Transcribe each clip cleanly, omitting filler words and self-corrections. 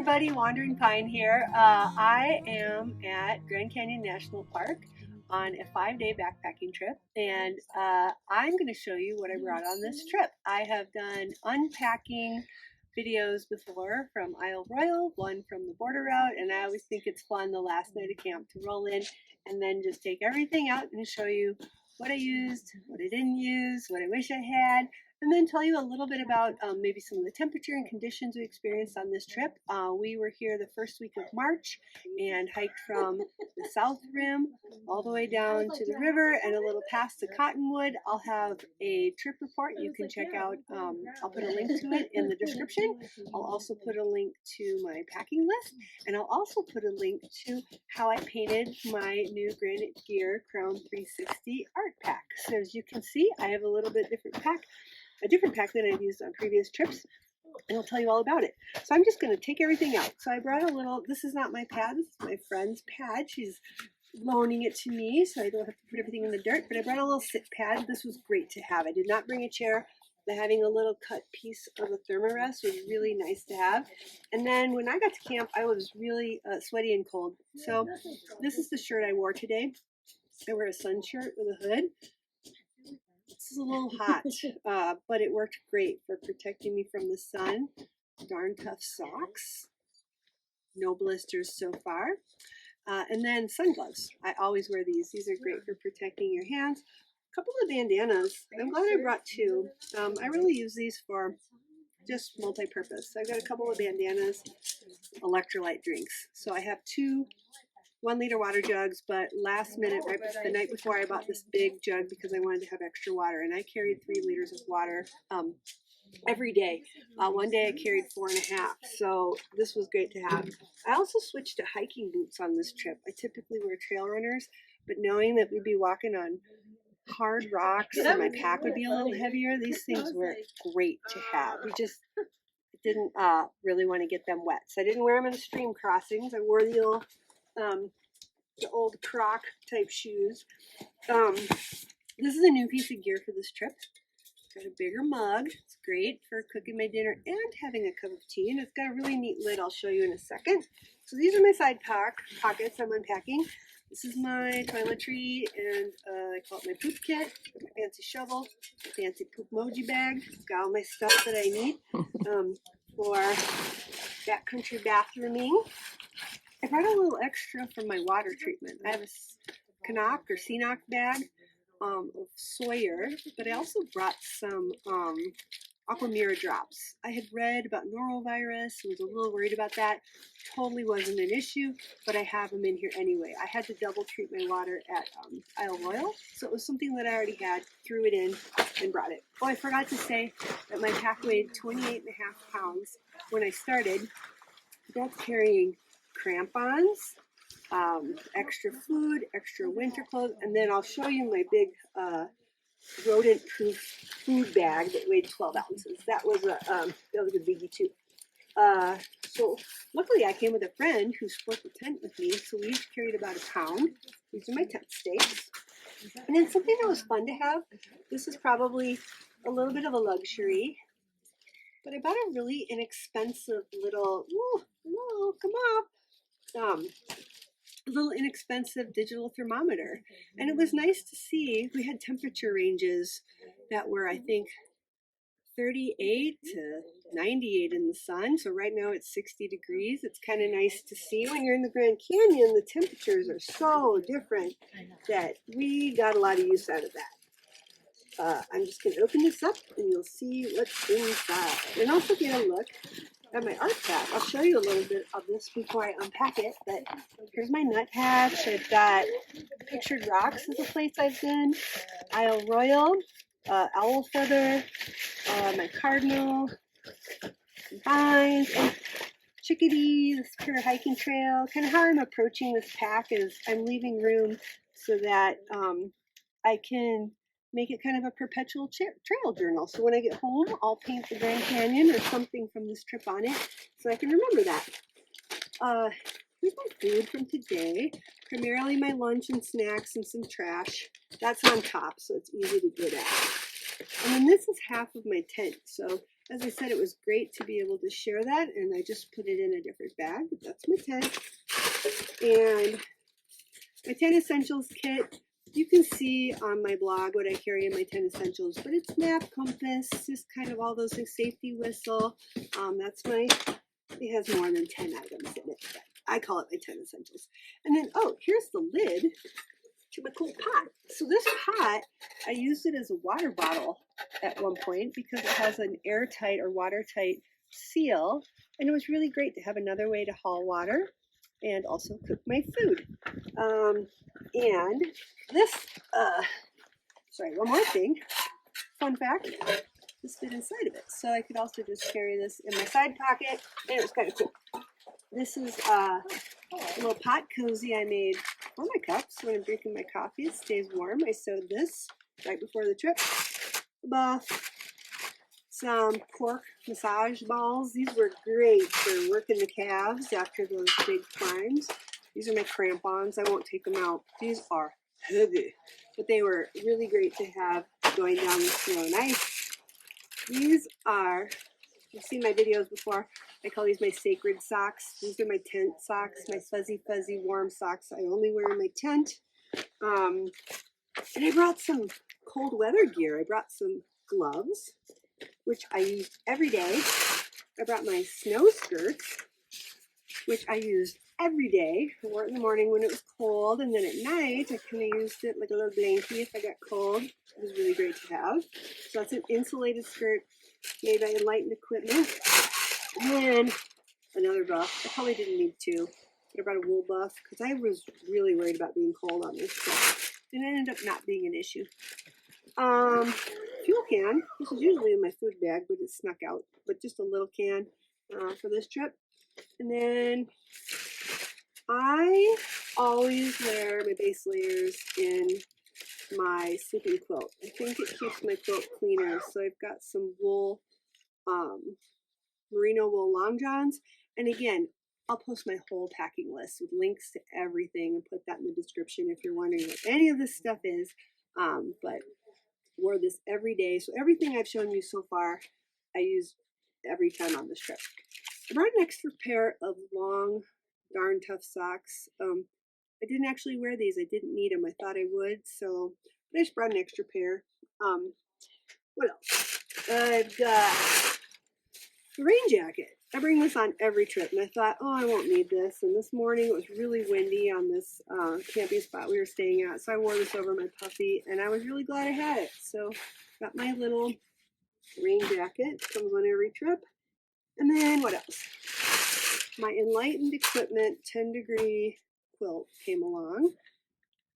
everybody, Wandering Pine here. I am at Grand Canyon National Park on a 5-day backpacking trip, and I'm going to show you what I brought on this trip. I have done unpacking videos before from Isle Royale, one from the border route, and I always think it's fun the last night of camp to roll in and then just take everything out and show you what I used, what I didn't use, what I wish I had, and then tell you a little bit about maybe some of the temperature and conditions we experienced on this trip. We were here the first week of March and hiked from the South Rim all the way down to the river and a little past the Cottonwood. I'll have a trip report you can check out. I'll put a link to it in the description. I'll also put a link to my packing list, and I'll also put a link to how I painted my new Granite Gear Crown 360 art pack. So as you can see, I have a little bit different pack. A different pack than I've used on previous trips, and I'll tell you all about it. So I'm just going to take everything out. So I brought a little, this is not my pad, this is my friend's pad. She's loaning it to me so I don't have to put everything in the dirt, but I brought a little sit pad. This was great to have. I did not bring a chair, but having a little cut piece of a thermarest was really nice to have. And then when I got to camp, I was really sweaty and cold. So this is the shirt I wore today. I wear a sun shirt with a hood. This is a little hot, but it worked great for protecting me from the sun. Darn tough socks. No blisters so far. And then sun gloves. I always wear these. These are great for protecting your hands. A couple of bandanas. I'm glad I brought two. I really use these for just multi-purpose. I've got a couple of bandanas, electrolyte drinks. So I have two 1-liter water jugs, but last minute, right the night before, I bought this big jug because I wanted to have extra water, and I carried 3 liters of water every day. One day I carried 4.5, so this was great to have. I also switched to hiking boots on this trip. I typically wear trail runners, but knowing that we'd be walking on hard rocks and my pack would be a little heavier, these things were great to have. We just didn't really want to get them wet, so I didn't wear them in the stream crossings. I wore the old Croc type shoes. This is a new piece of gear for this trip. Got a bigger mug. It's great for cooking my dinner and having a cup of tea, and it's got a really neat lid I'll show you in a second. So these are my side pockets I'm unpacking. This is my toiletry, and I call it my poop kit. My fancy shovel, fancy poop emoji bag. It's got all my stuff that I need for backcountry bathrooming. I brought a little extra for my water treatment. I have a Canuck or Ceanock bag of Sawyer, but I also brought some Aquamira drops. I had read about norovirus, was a little worried about that. Totally wasn't an issue, but I have them in here anyway. I had to double treat my water at Isle Royale, so it was something that I already had, threw it in, and brought it. Oh, I forgot to say that my pack weighed 28.5 pounds when I started. That's carrying crampons, extra food, extra winter clothes, and then I'll show you my big rodent-proof food bag that weighed 12 ounces. That was a biggie too. So luckily I came with a friend who split the tent with me, so we each carried about a pound. These are my tent stakes. And then something that was fun to have, this is probably a little bit of a luxury, but I bought a really inexpensive little, come on, a little inexpensive digital thermometer. And it was nice to see. We had temperature ranges that were, I think, 38 to 98 in the sun. So right now it's 60 degrees. It's kind of nice to see. When you're in the Grand Canyon, the temperatures are so different that we got a lot of use out of that. I'm just going to open this up and you'll see what's inside. And also get a look at my art pack. I'll show you a little bit of this before I unpack it, but here's my nut patch. I've got Pictured Rocks is a place I've been, Isle Royale, owl feather, my cardinal, vines, and chickadee, this pure hiking trail. Kind of how I'm approaching this pack is I'm leaving room so that I can make it kind of a perpetual trail journal. So when I get home, I'll paint the Grand Canyon or something from this trip on it so I can remember that. Here's my food from today. Primarily my lunch and snacks and some trash. That's on top, so it's easy to get at. And then this is half of my tent. So as I said, it was great to be able to share that, and I just put it in a different bag. That's my tent. And my 10 essentials kit, you can see on my blog what I carry in my 10 essentials, but it's map, compass, just kind of all those things, safety whistle. It has more than 10 items in it, but I call it my 10 essentials. And then, oh, here's the lid to my cool pot. So this pot, I used it as a water bottle at one point because it has an airtight or watertight seal, and it was really great to have another way to haul water and also cook my food. And this, one more thing, fun fact, this fit inside of it. So I could also just carry this in my side pocket, and it was kind of cool. This is a little pot cozy I made for my cups when I'm drinking my coffee. It stays warm. I sewed this right before the trip. Some pork massage balls. These were great for working the calves after those big climbs. These are my crampons. I won't take them out. These are heavy, but they were really great to have going down the snow and ice. These are, you've seen my videos before, I call these my sacred socks. These are my tent socks, my fuzzy, warm socks I only wear in my tent. And I brought some cold weather gear. I brought some gloves, which I used every day. I brought my snow skirts, which I used every day. I wore it in the morning when it was cold, and then at night I kind of used it like a little blankie if I got cold. It was really great to have. So that's an insulated skirt made by Enlightened Equipment. And then another buff. I probably didn't need two, but I brought a wool buff because I was really worried about being cold on this trip, and it ended up not being an issue. Fuel can. This is usually in my food bag, but it snuck out. But just a little can for this trip. And then I always wear my base layers in my sleeping quilt. I think it keeps my quilt cleaner. So I've got some wool, merino wool long johns. And again, I'll post my whole packing list with links to everything and put that in the description if you're wondering what any of this stuff is. But wore this every day. So everything I've shown you so far, I use every time on this trip. I brought an extra pair of long, darn tough socks. I didn't actually wear these. I didn't need them. I thought I would. So I just brought an extra pair. What else? I've got the rain jacket. I bring this on every trip, and I thought, oh, I won't need this. And this morning it was really windy on this camping spot we were staying at, so I wore this over my puffy, and I was really glad I had it. So got my little rain jacket. Comes on every trip. And then what else? My Enlightened Equipment 10-degree quilt came along.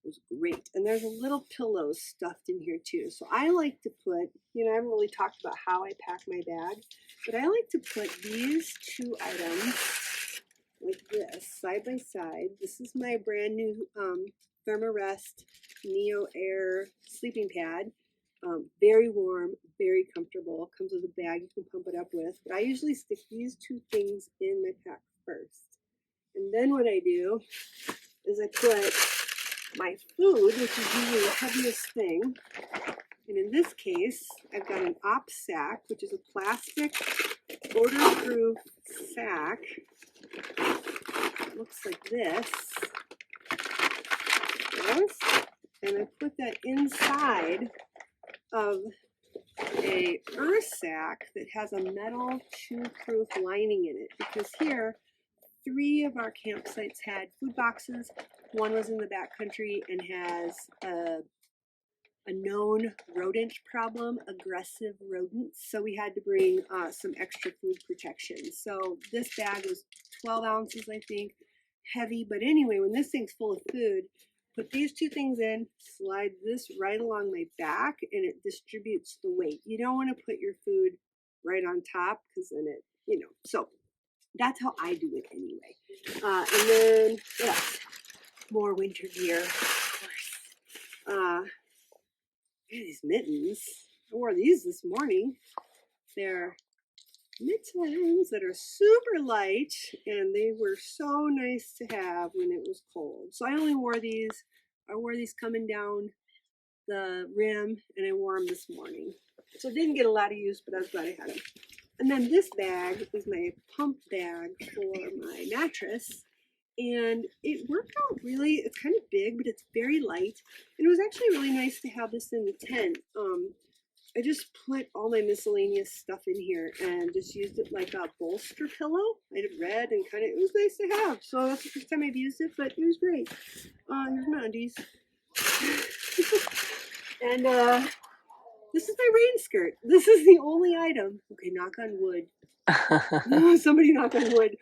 It was great. And there's a little pillow stuffed in here too. So I like to put, I haven't really talked about how I pack my bag, but I like to put these two items like this, side by side. This is my brand new Thermarest Neo Air sleeping pad. Very warm, very comfortable. Comes with a bag you can pump it up with. But I usually stick these two things in my pack first. And then what I do is I put my food, which is usually the heaviest thing. And in this case, I've got an op sack, which is a plastic odor-proof sack. It looks like this. And I put that inside of a earth sack that has a metal chew-proof lining in it, because here 3 of our campsites had food boxes. One was in the backcountry and has a known rodent problem, aggressive rodents. So we had to bring some extra food protection. So this bag was 12 ounces, I think, heavy. But anyway, when this thing's full of food, put these 2 things in, slide this right along my back, and it distributes the weight. You don't want to put your food right on top because then it, so that's how I do it anyway. And then, more winter gear, of course. These mittens, I wore these this morning. They're mittens that are super light, and they were so nice to have when it was cold. So I only wore these. I wore these coming down the rim, and I wore them this morning. So I didn't get a lot of use, but I was glad I had them. And then this bag is my pump bag for my mattress. And it worked out really, it's kind of big, but it's very light. And it was actually really nice to have this in the tent. I just put all my miscellaneous stuff in here and just used it like a bolster pillow. I did red and kind of, it was nice to have. So that's the first time I've used it, but it was great. Here's my undies. And this is my rain skirt. This is the only item. Okay, knock on wood. Somebody knock on wood.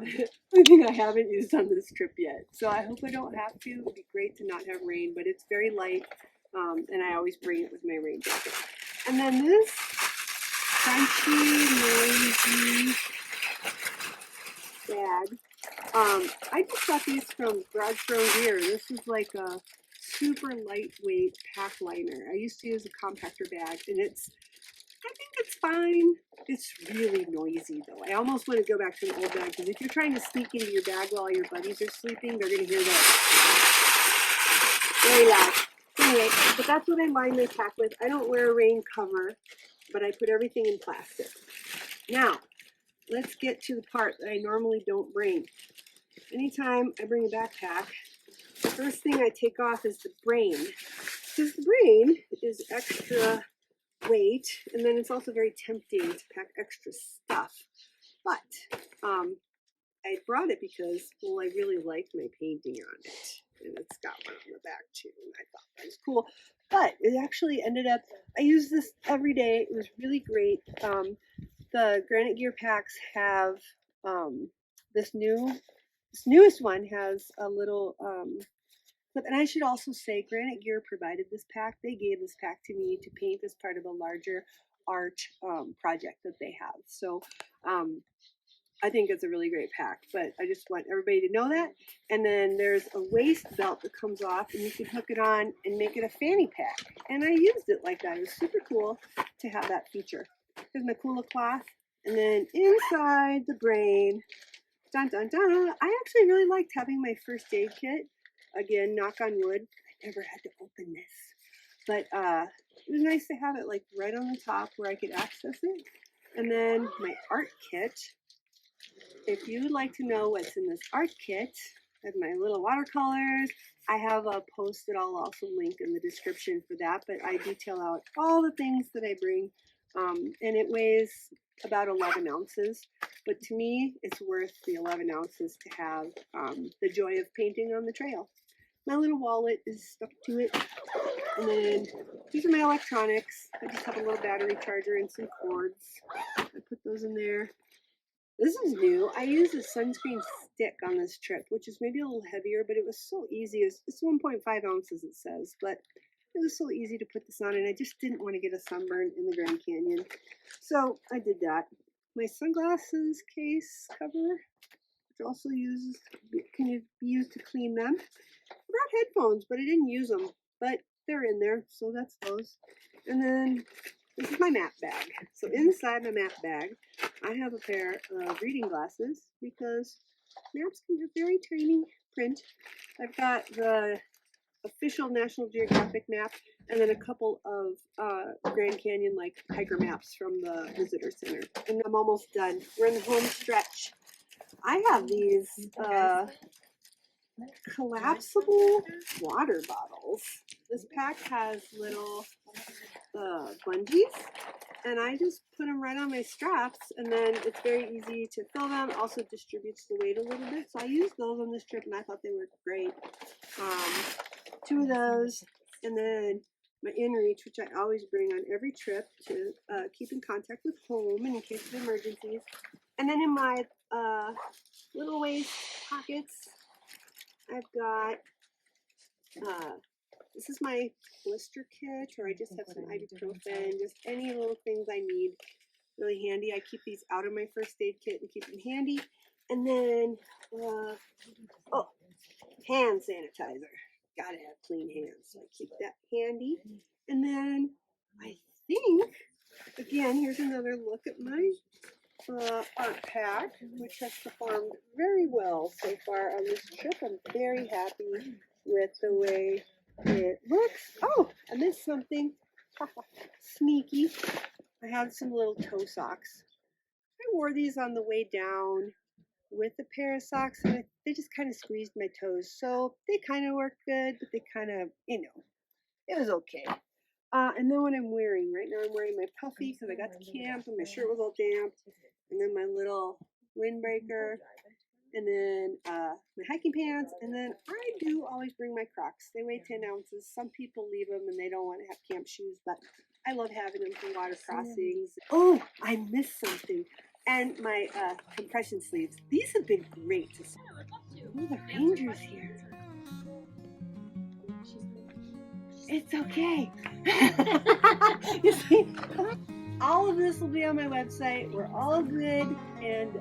I think I haven't used on this trip yet. So I hope I don't have to. It would be great to not have rain, but it's very light. And I always bring it with my rain jacket. And then this crunchy, noisy bag. I just got these from Garage Grown Gear. This is like a super lightweight pack liner. I used to use a compactor bag, and I think it's fine. It's really noisy though. I almost want to go back to an old bag, because if you're trying to sneak into your bag while your buddies are sleeping, they're going to hear that. Very loud. Anyway, but that's what I line my pack with. I don't wear a rain cover, but I put everything in plastic. Now, let's get to the part that I normally don't bring. Anytime I bring a backpack, the first thing I take off is the brain. Because the brain is extra weight, and then it's also very tempting to pack extra stuff. But I brought it because, well, I really like my painting on it. And it's got one on the back too, and I thought that was cool. But it actually ended up, I use this every day. It was really great. The Granite Gear packs have this newest one has a little clip. And I should also say, Granite Gear provided this pack. They gave this pack to me to paint as part of a larger art project that they have. So I think it's a really great pack, but I just want everybody to know that. And then there's a waist belt that comes off, and you can hook it on and make it a fanny pack. And I used it like that. It was super cool to have that feature. Here's my Kula cloth. And then inside the brain, dun dun dun, I actually really liked having my first aid kit. Again, knock on wood, I never had to open this. But it was nice to have it like right on the top where I could access it. And then my art kit. If you would like to know what's in this art kit, I have my little watercolors. I have a post that I'll also link in the description for that, but I detail out all the things that I bring. And it weighs about 11 ounces. But to me, it's worth the 11 ounces to have the joy of painting on the trail. My little wallet is stuck to it. And then these are my electronics. I just have a little battery charger and some cords. I put those in there. This is new. I used a sunscreen stick on this trip, which is maybe a little heavier, but it was so easy. It's 1.5 ounces, it says, but it was so easy to put this on, and I just didn't want to get a sunburn in the Grand Canyon. So I did that. My sunglasses case cover, which also can be used to clean them. I brought headphones, but I didn't use them, but they're in there, so that's those. And then this is my map bag. So inside my map bag, I have a pair of reading glasses because maps can have very tiny print. I've got the official National Geographic map and then a couple of Grand Canyon like hiker maps from the visitor center. And I'm almost done. We're in the home stretch. I have these collapsible water bottles. This pack has little bungees, and I just put them right on my straps, and then it's very easy to fill them. Also distributes the weight a little bit, so I used those on this trip, and I thought they were great. 2 of those, and then my InReach, which I always bring on every trip to keep in contact with home and in case of emergencies. And then in my little waist pockets, I've got this is my blister kit, or I just have some ibuprofen, just any little things I need. Really handy. I keep these out of my first aid kit and keep them handy. And then, hand sanitizer. Gotta have clean hands, so I keep that handy. And then I think, again, here's another look at my art pack, which has performed very well so far on this trip. I'm very happy with the way it looks. Oh, I missed something. Sneaky. I have some little toe socks. wore these on the way down with a pair of socks, and they just kind of squeezed my toes. So they kind of worked good, but they kind of, it was okay. And then what I'm wearing, right now I'm wearing my puffy because I got to camp and my shirt was all damp. And then my little windbreaker. And then my hiking pants. And then I do always bring my Crocs. They weigh 10 ounces. Some people leave them and they don't want to have camp shoes, but I love having them for water crossings. Oh, I missed something. And my compression sleeves. These have been great. Oh, the ranger's here. It's okay. You see, all of this will be on my website. We're all good, and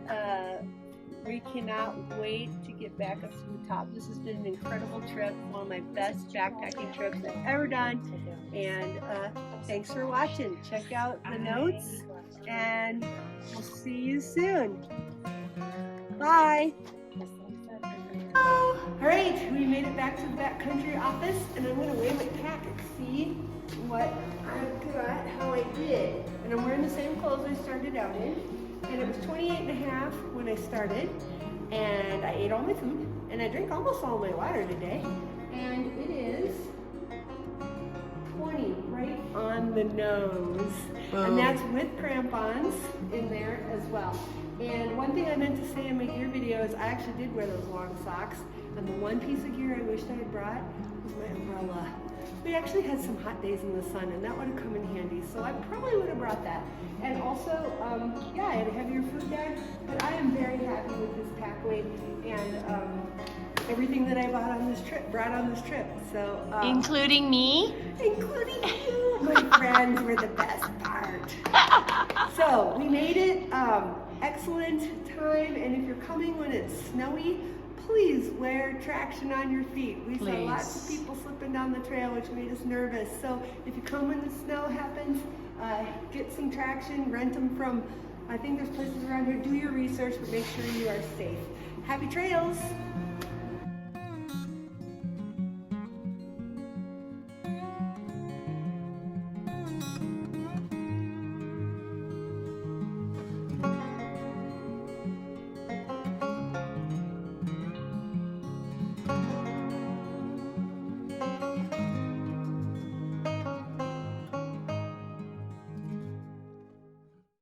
we cannot wait to get back up to the top. This has been an incredible trip, one of my best backpacking trips I've ever done. And thanks for watching. Check out the notes, and we'll see you soon. Bye. All right, we made it back to the Backcountry office, and I'm going to weigh my pack and see what I've got, how I did. And I'm wearing the same clothes I started out in, and it was 28.5 when I started, and I ate all my food, and I drank almost all my water today, and it is 20 right on the nose. And that's with crampons in there as well. And one thing I meant to say in my gear video is I actually did wear those long socks. And the one piece of gear I wished I had brought was my umbrella. We actually had some hot days in the sun, and that would have come in handy. So I probably would have brought that. And also, yeah, I had a heavier food bag, but I am very happy with this pack weight and everything that I brought on this trip. So including me? Including you. My friends were the best part. So we made it. Excellent time, and if you're coming when it's snowy, please wear traction on your feet. We saw lots of people slipping down the trail, which made us nervous. So if you come when the snow happens, get some traction, rent them from, I think there's places around here. Do your research, but make sure you are safe. Happy trails!